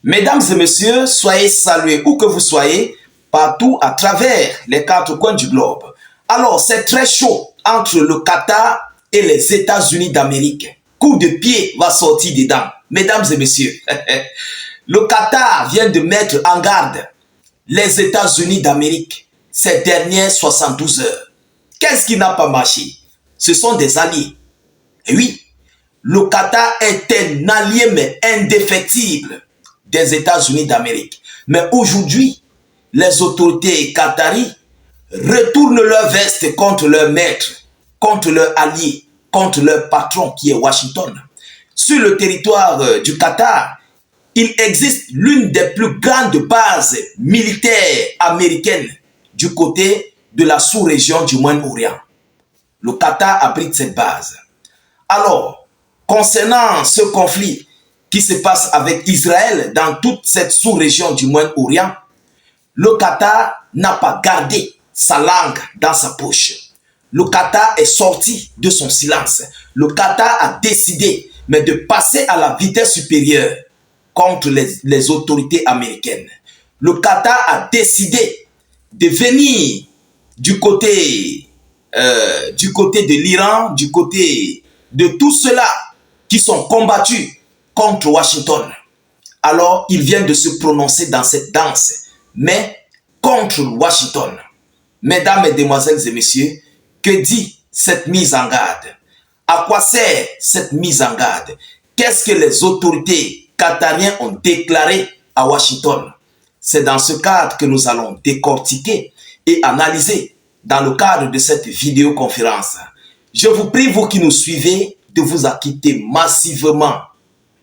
Mesdames et messieurs, soyez salués où que vous soyez, partout à travers les quatre coins du globe. Alors, c'est très chaud entre le Qatar et les États-Unis d'Amérique. Coup de pied va sortir dedans. Mesdames et messieurs, le Qatar vient de mettre en garde les États-Unis d'Amérique ces dernières 72 heures. Qu'est-ce qui n'a pas marché? Ce sont des alliés. Et oui, le Qatar est un allié mais indéfectible des États-Unis d'Amérique. Mais aujourd'hui, les autorités qataries retournent leur veste contre leur maître, contre leur allié, contre leur patron qui est Washington. Sur le territoire du Qatar, il existe l'une des plus grandes bases militaires américaines du côté de la sous-région du Moyen-Orient. Le Qatar abrite cette base. Alors, concernant ce conflit qui se passe avec Israël dans toute cette sous-région du Moyen-Orient, le Qatar n'a pas gardé sa langue dans sa poche. Le Qatar est sorti de son silence. Le Qatar a décidé de passer à la vitesse supérieure contre les autorités américaines. Le Qatar a décidé de venir du côté de l'Iran, du côté de tous ceux-là qui sont combattus contre Washington. Alors, ils viennent de se prononcer dans cette danse, mais contre Washington. Mesdames, mesdemoiselles et messieurs, que dit cette mise en garde? À quoi sert cette mise en garde? Qu'est-ce que les autorités qatariennes ont déclaré à Washington? C'est dans ce cadre que nous allons décortiquer et analyser dans le cadre de cette vidéoconférence. Je vous prie, vous qui nous suivez, de vous acquitter massivement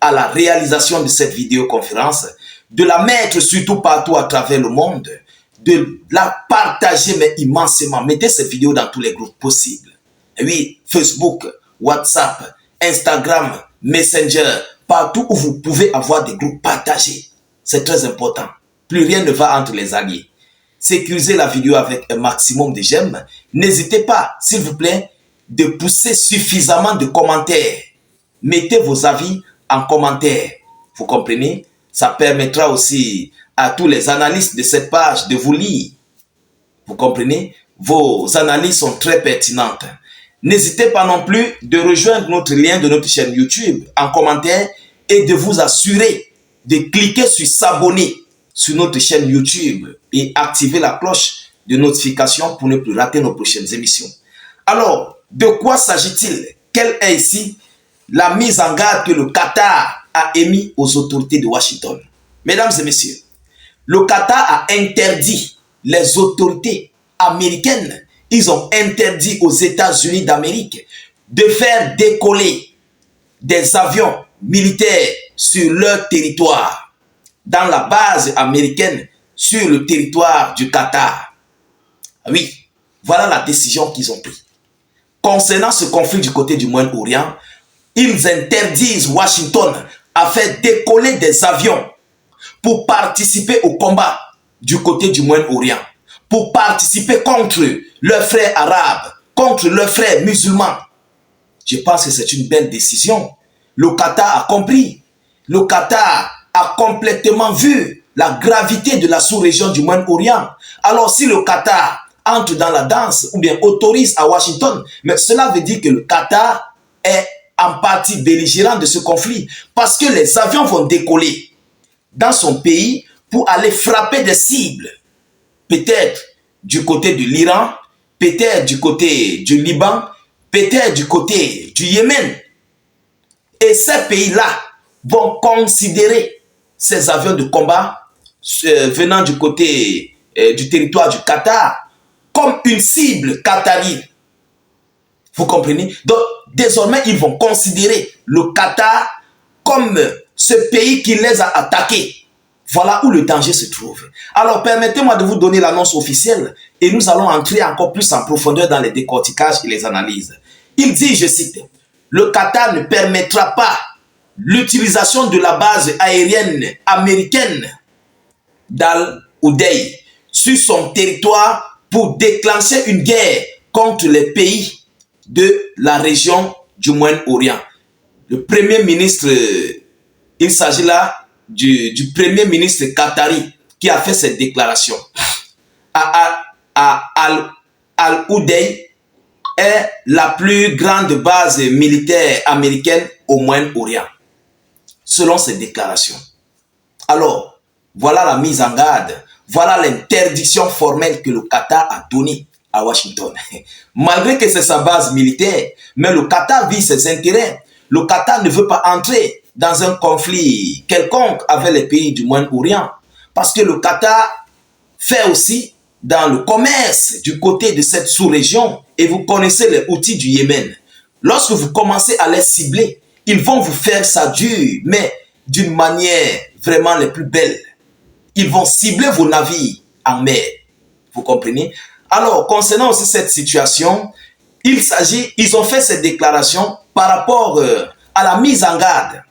à la réalisation de cette vidéoconférence, de la mettre surtout partout à travers le monde, de la partager mais immensément. Mettez cette vidéo dans tous les groupes possibles. Et oui, Facebook, WhatsApp, Instagram, Messenger, partout où vous pouvez avoir des groupes partagés. C'est très important. Plus rien ne va entre les alliés. Sécurisez la vidéo avec un maximum de j'aime. N'hésitez pas, s'il vous plaît, de pousser suffisamment de commentaires. Mettez vos avis en commentaire. Vous comprenez? Ça permettra aussi à tous les analystes de cette page de vous lire. Vous comprenez? Vos analyses sont très pertinentes. N'hésitez pas non plus de rejoindre notre lien de notre chaîne YouTube en commentaire et de vous assurer de cliquer sur s'abonner sur notre chaîne YouTube et activer la cloche de notification pour ne plus rater nos prochaines émissions. Alors, de quoi s'agit-il? Quelle est ici la mise en garde que le Qatar a émise aux autorités de Washington? Mesdames et messieurs, le Qatar a interdit les autorités américaines, ils ont interdit aux États-Unis d'Amérique de faire décoller des avions militaires sur leur territoire, dans la base américaine sur le territoire du Qatar. Oui, voilà la décision qu'ils ont prise. Concernant ce conflit du côté du Moyen-Orient, ils interdisent Washington à faire décoller des avions pour participer au combat du côté du Moyen-Orient, pour participer contre leurs frères arabes, contre leurs frères musulmans. Je pense que c'est une belle décision. Le Qatar a compris. Le Qatar a complètement vu la gravité de la sous-région du Moyen-Orient. Alors si le Qatar entre dans la danse ou bien autorise à Washington, mais cela veut dire que le Qatar est en partie belligérant de ce conflit parce que les avions vont décoller dans son pays pour aller frapper des cibles, peut-être du côté de l'Iran, peut-être du côté du Liban, peut-être du côté du Yémen. Et ces pays-là vont considérer ces avions de combat venant du côté du territoire du Qatar comme une cible qatari. Vous comprenez? Donc, désormais, ils vont considérer le Qatar comme ce pays qui les a attaqués. Voilà où le danger se trouve. Alors, permettez-moi de vous donner l'annonce officielle et nous allons entrer encore plus en profondeur dans les décorticages et les analyses. Il dit, je cite, « Le Qatar ne permettra pas l'utilisation de la base aérienne américaine d'Al-Udeid sur son territoire pour déclencher une guerre contre les pays de la région du Moyen-Orient. » Le premier ministre, il s'agit là du premier ministre qatari qui a fait cette déclaration. Al-Udeid est la plus grande base militaire américaine au Moyen-Orient, selon cette déclaration. Alors, voilà la mise en garde, voilà l'interdiction formelle que le Qatar a donnée à Washington. Malgré que c'est sa base militaire, mais le Qatar vit ses intérêts. Le Qatar ne veut pas entrer dans un conflit quelconque avec les pays du Moyen-Orient, parce que le Qatar fait aussi dans le commerce du côté de cette sous-région, et vous connaissez les outils du Yémen. Lorsque vous commencez à les cibler, ils vont vous faire ça dur, mais d'une manière vraiment les plus belles. Ils vont cibler vos navires en mer. Vous comprenez? Alors, concernant aussi cette situation, ils ont fait cette déclaration par rapport à la mise en garde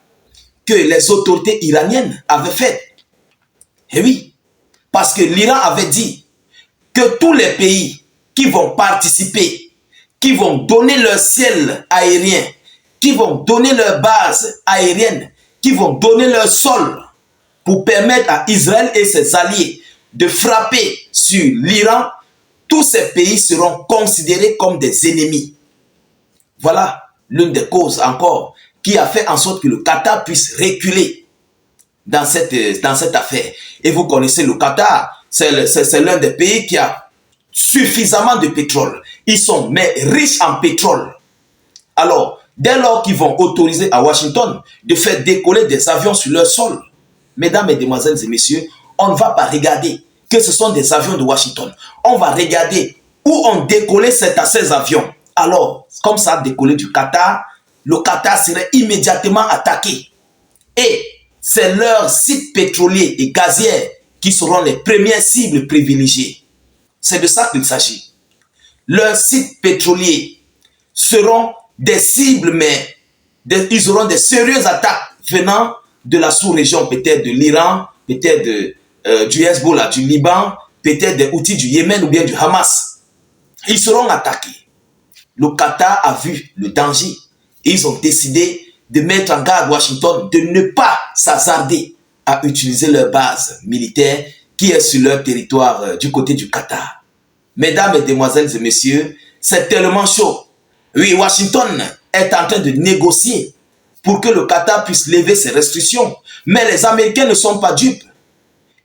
que les autorités iraniennes avaient faite. Et oui, parce que l'Iran avait dit que tous les pays qui vont participer, qui vont donner leur ciel aérien, qui vont donner leur base aérienne, qui vont donner leur sol pour permettre à Israël et ses alliés de frapper sur l'Iran, tous ces pays seront considérés comme des ennemis. Voilà l'une des causes encore qui a fait en sorte que le Qatar puisse reculer dans cette affaire. Et vous connaissez le Qatar, c'est l'un des pays qui a suffisamment de pétrole. Ils sont mais riches en pétrole. Alors, dès lors qu'ils vont autoriser à Washington de faire décoller des avions sur leur sol, mesdames, mesdemoiselles et messieurs, on ne va pas regarder que ce sont des avions de Washington. On va regarder où ont décollé ces avions. Alors, comme ça a décollé du Qatar, le Qatar serait immédiatement attaqué. Et c'est leurs sites pétroliers et gaziers qui seront les premières cibles privilégiées. C'est de ça qu'il s'agit. Leurs sites pétroliers seront des cibles, mais ils auront des sérieuses attaques venant de la sous-région, peut-être de l'Iran, peut-être du Hezbollah, du Liban, peut-être des outils du Yémen ou bien du Hamas. Ils seront attaqués. Le Qatar a vu le danger et ils ont décidé de mettre en garde Washington de ne pas s'hasarder à utiliser leur base militaire qui est sur leur territoire du côté du Qatar. Mesdames, mesdemoiselles et messieurs, c'est tellement chaud. Oui, Washington est en train de négocier pour que le Qatar puisse lever ses restrictions. Mais les Américains ne sont pas dupes.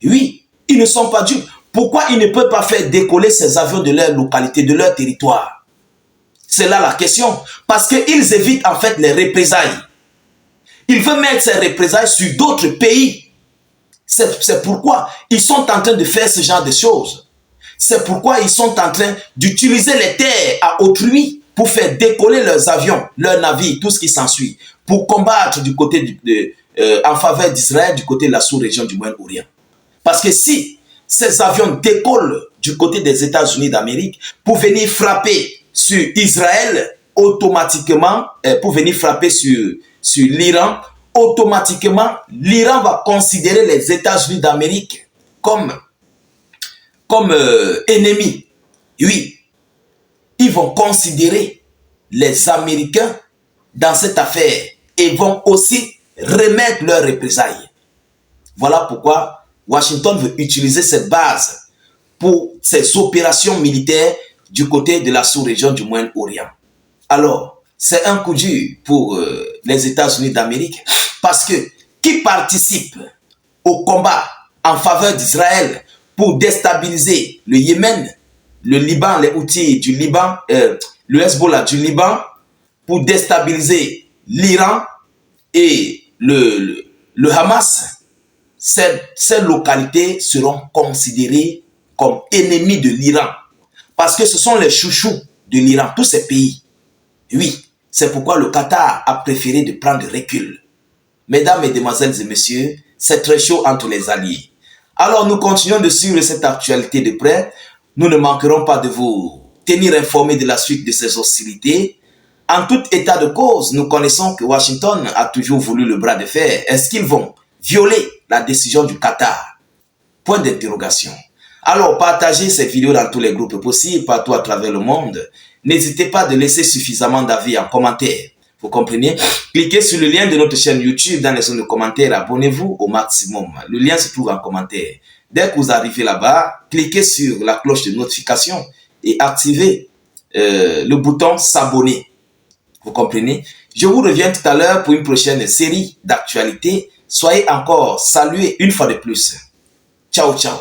Oui, ils ne sont pas dupes. Pourquoi ils ne peuvent pas faire décoller ces avions de leur localité, de leur territoire? C'est là la question. Parce qu'ils évitent en fait les représailles. Ils veulent mettre ces représailles sur d'autres pays. C'est pourquoi ils sont en train de faire ce genre de choses. C'est pourquoi ils sont en train d'utiliser les terres à autrui pour faire décoller leurs avions, leurs navires, tout ce qui s'ensuit, pour combattre du côté en faveur d'Israël, du côté de la sous-région du Moyen-Orient. Parce que si ces avions décollent du côté des États-Unis d'Amérique pour venir frapper sur Israël, automatiquement, pour venir frapper sur l'Iran, automatiquement, l'Iran va considérer les États-Unis d'Amérique comme ennemis. Oui, ils vont considérer les Américains dans cette affaire et vont aussi remettre leurs représailles. Voilà pourquoi Washington veut utiliser cette base pour ses opérations militaires du côté de la sous-région du Moyen-Orient. Alors, c'est un coup dur pour les États-Unis d'Amérique parce que qui participe au combat en faveur d'Israël pour déstabiliser le Yémen, le Liban, les outils du Liban, le Hezbollah du Liban, pour déstabiliser l'Iran et le Hamas, ces localités seront considérées comme ennemies de l'Iran. Parce que ce sont les chouchous de l'Iran, tous ces pays. Oui, c'est pourquoi le Qatar a préféré de prendre recul. Mesdames, mesdemoiselles et messieurs, c'est très chaud entre les alliés. Alors nous continuons de suivre cette actualité de près. Nous ne manquerons pas de vous tenir informés de la suite de ces hostilités. En tout état de cause, nous connaissons que Washington a toujours voulu le bras de fer. Est-ce qu'ils vont violer la décision du Qatar? Point d'interrogation. Alors, partagez ces vidéos dans tous les groupes possibles, partout à travers le monde. N'hésitez pas de laisser suffisamment d'avis en commentaire Vous comprenez? Cliquez sur le lien de notre chaîne YouTube dans les zones de commentaires. Abonnez-vous au maximum. Le lien se trouve en commentaire. Dès que vous arrivez là-bas, cliquez sur la cloche de notification et activez le bouton s'abonner. Vous comprenez? Je vous reviens tout à l'heure pour une prochaine série d'actualités. Soyez encore salués une fois de plus. Ciao, ciao.